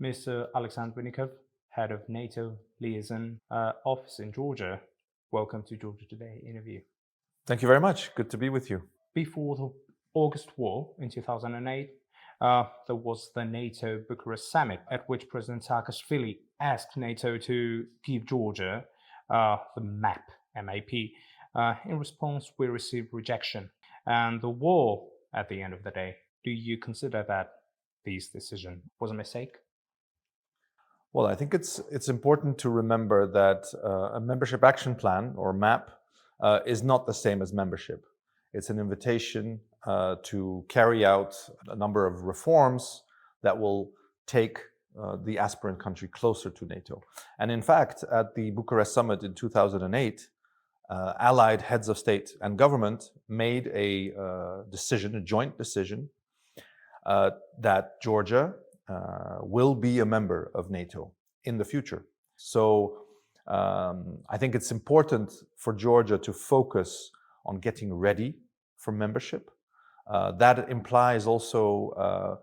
Mr. Alexander Vinnikov, head of NATO liaison office in Georgia. Welcome to Georgia Today interview. Thank you very much. Good to be with you. Before the August war in 2008, there was the NATO Bucharest summit at which President Saakashvili asked NATO to give Georgia the MAP. In response, we received rejection. And the war at the end of the day. Do you consider that this decision was a mistake? Well, I think it's important to remember that a membership action plan, or MAP, is not the same as membership. It's an invitation to carry out a number of reforms that will take the aspirant country closer to NATO. And in fact, at the Bucharest summit in 2008, allied heads of state and government made a joint decision, that Georgia will be a member of NATO in the future. So I think it's important for Georgia to focus on getting ready for membership. That implies also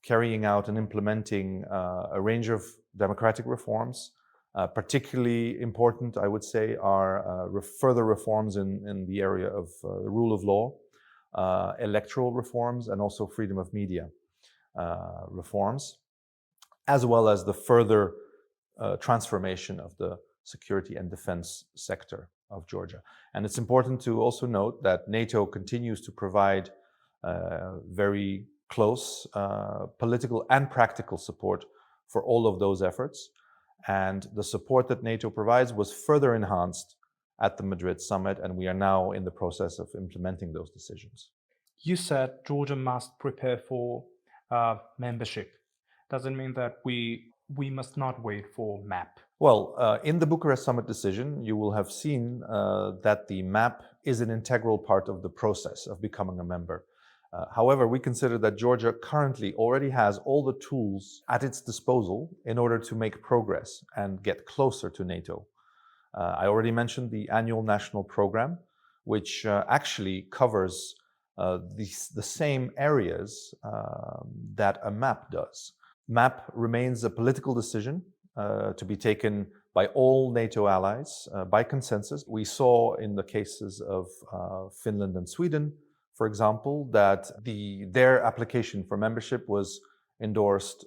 carrying out and implementing a range of democratic reforms. Particularly important, I would say, are further reforms in the area of the rule of law, electoral reforms, and also freedom of media reforms, as well as the further transformation of the security and defense sector of Georgia. And it's important to also note that NATO continues to provide very close political and practical support for all of those efforts. And the support that NATO provides was further enhanced at the Madrid summit, and we are now in the process of implementing those decisions. You said Georgia must prepare for membership. Does it mean that we must not wait for MAP? Well, in the Bucharest summit decision, you will have seen that the MAP is an integral part of the process of becoming a member. However, we consider that Georgia currently already has all the tools at its disposal in order to make progress and get closer to NATO. I already mentioned the annual national program, which actually covers the same areas that a MAP does. MAP remains a political decision to be taken by all NATO allies by consensus. We saw in the cases of Finland and Sweden, for example, that their application for membership was endorsed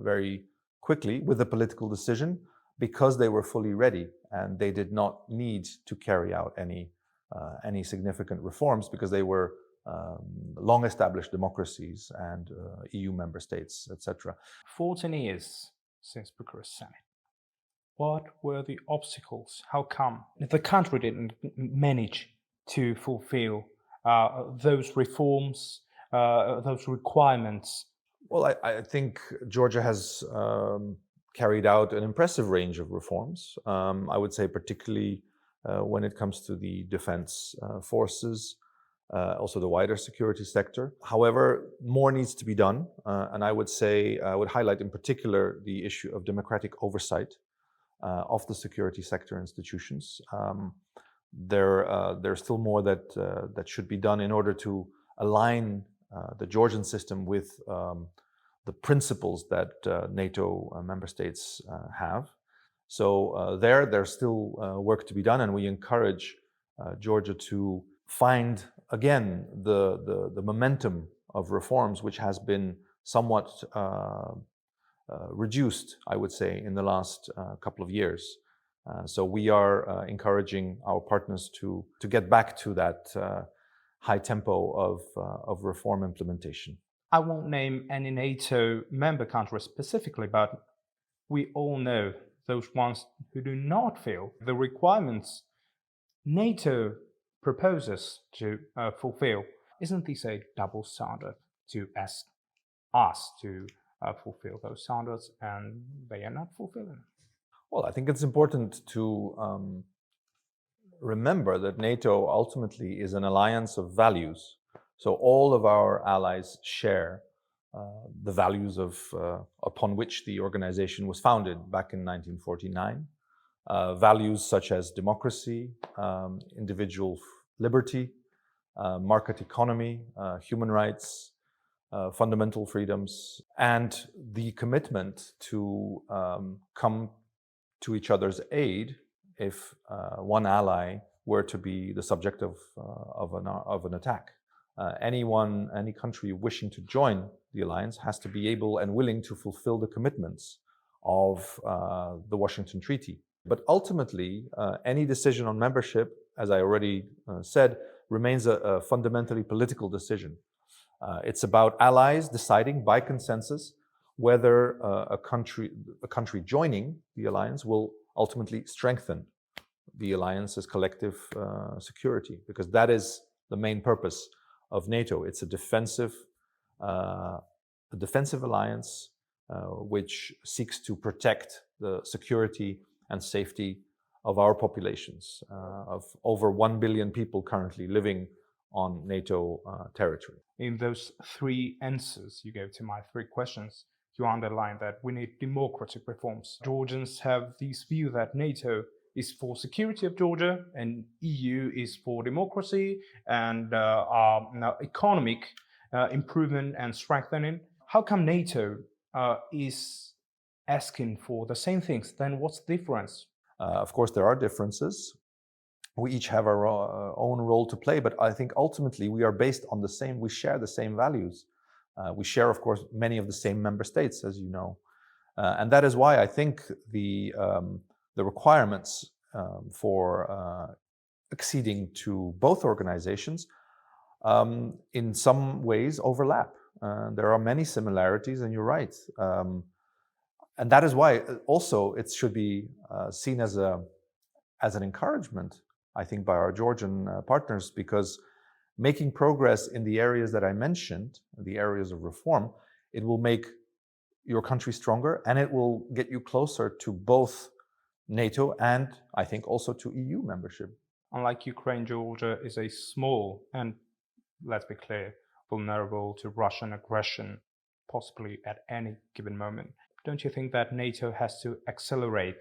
very quickly with a political decision because they were fully ready and they did not need to carry out any significant reforms because they were long-established democracies and EU member states, etc. 14 years since Bucharest summit. What were the obstacles? How come the country didn't manage to fulfill those reforms, those requirements? Well, I think Georgia has carried out an impressive range of reforms. I would say particularly when it comes to the defense forces, also the wider security sector. However, more needs to be done. And I would say, I would highlight in particular the issue of democratic oversight of the security sector institutions. There's still more that should be done in order to align the Georgian system with the principles that NATO member states have. So there's still work to be done, and we encourage Georgia to find again the momentum of reforms, which has been somewhat reduced, I would say, in the last couple of years. So we are encouraging our partners to get back to that high tempo of reform implementation. I won't name any NATO member countries specifically, but we all know those ones who do not fill the requirements NATO proposes to fulfill. Isn't this a double standard to ask us to fulfill those standards and they are not fulfilling? Well, I think it's important to remember that NATO ultimately is an alliance of values. So all of our allies share the values upon which the organization was founded back in 1949. Values such as democracy, individual liberty, market economy, human rights, fundamental freedoms, and the commitment to come to each other's aid if one ally were to be the subject of an attack. Any country wishing to join the alliance has to be able and willing to fulfill the commitments of the Washington Treaty. But ultimately, any decision on membership, as I already said, remains a fundamentally political decision. It's about allies deciding by consensus whether a country joining the alliance will ultimately strengthen the alliance's collective security, because that is the main purpose of NATO. It's a defensive alliance which seeks to protect the security and safety of our populations, of over 1 billion people currently living on NATO territory. In those three answers you gave to my three questions, you underline that we need democratic reforms. Georgians have this view that NATO is for security of Georgia and EU is for democracy and economic improvement and strengthening. How come NATO is asking for the same things? Then what's the difference? Of course, there are differences. We each have our own role to play, but I think ultimately we are based on we share the same values. We share, of course, many of the same member states, as you know. And that is why I think the requirements for acceding to both organizations in some ways overlap. There are many similarities, and you're right. And that is why also it should be seen as an encouragement, I think, by our Georgian partners, because making progress in the areas that I mentioned, the areas of reform, it will make your country stronger and it will get you closer to both NATO and I think also to EU membership. Unlike Ukraine, Georgia is a small and, let's be clear, vulnerable to Russian aggression, possibly at any given moment. Don't you think that NATO has to accelerate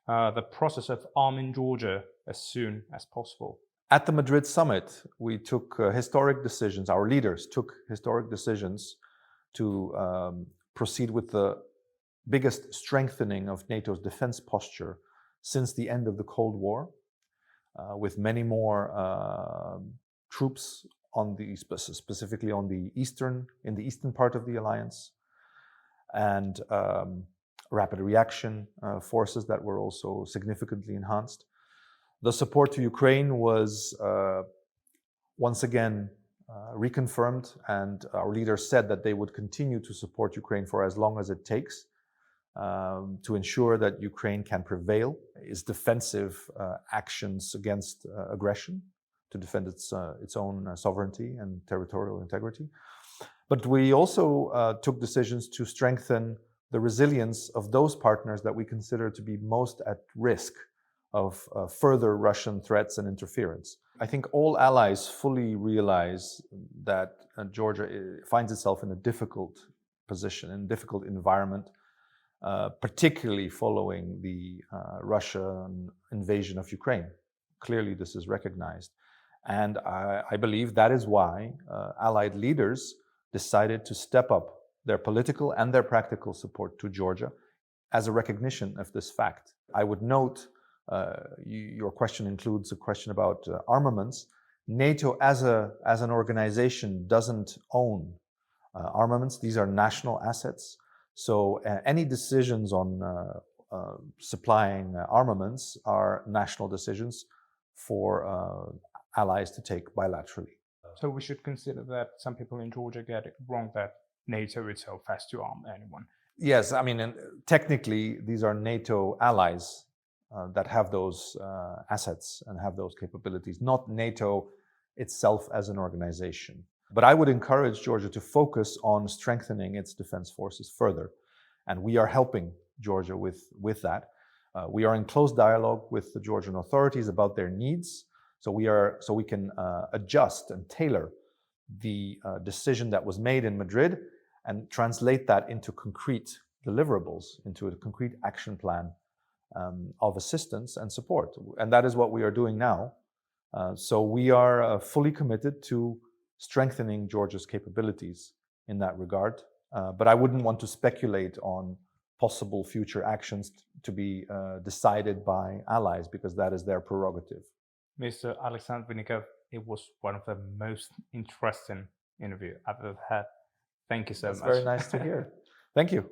the process of arming Georgia as soon as possible? At the Madrid summit, we took historic decisions. Our leaders took historic decisions to proceed with the biggest strengthening of NATO's defense posture since the end of the Cold War, with many more troops specifically in the eastern part of the alliance, and rapid reaction forces that were also significantly enhanced. The support to Ukraine was once again reconfirmed, and our leaders said that they would continue to support Ukraine for as long as it takes to ensure that Ukraine can prevail its defensive actions against aggression, to defend its own sovereignty and territorial integrity. But we also took decisions to strengthen the resilience of those partners that we consider to be most at risk of further Russian threats and interference. I think all allies fully realize that Georgia finds itself in a difficult position, in a difficult environment, particularly following the Russian invasion of Ukraine. Clearly, this is recognized. And I believe that is why allied leaders decided to step up their political and their practical support to Georgia as a recognition of this fact. I would note, your question includes a question about armaments. NATO as an organization doesn't own armaments. These are national assets. So any decisions on supplying armaments are national decisions for allies to take bilaterally. So we should consider that some people in Georgia get it wrong, that NATO itself has to arm anyone. Yes, I mean, technically, these are NATO allies that have those assets and have those capabilities, not NATO itself as an organization. But I would encourage Georgia to focus on strengthening its defense forces further. And we are helping Georgia with that. We are in close dialogue with the Georgian authorities about their needs. So we can adjust and tailor the decision that was made in Madrid and translate that into concrete deliverables, into a concrete action plan of assistance and support. And that is what we are doing now. So we are fully committed to strengthening Georgia's capabilities in that regard. But I wouldn't want to speculate on possible future actions to be decided by allies, because that is their prerogative. Mr. Alexander Vinnikov, it was one of the most interesting interviews I've ever had. Thank you so much. That's very nice to hear. Thank you.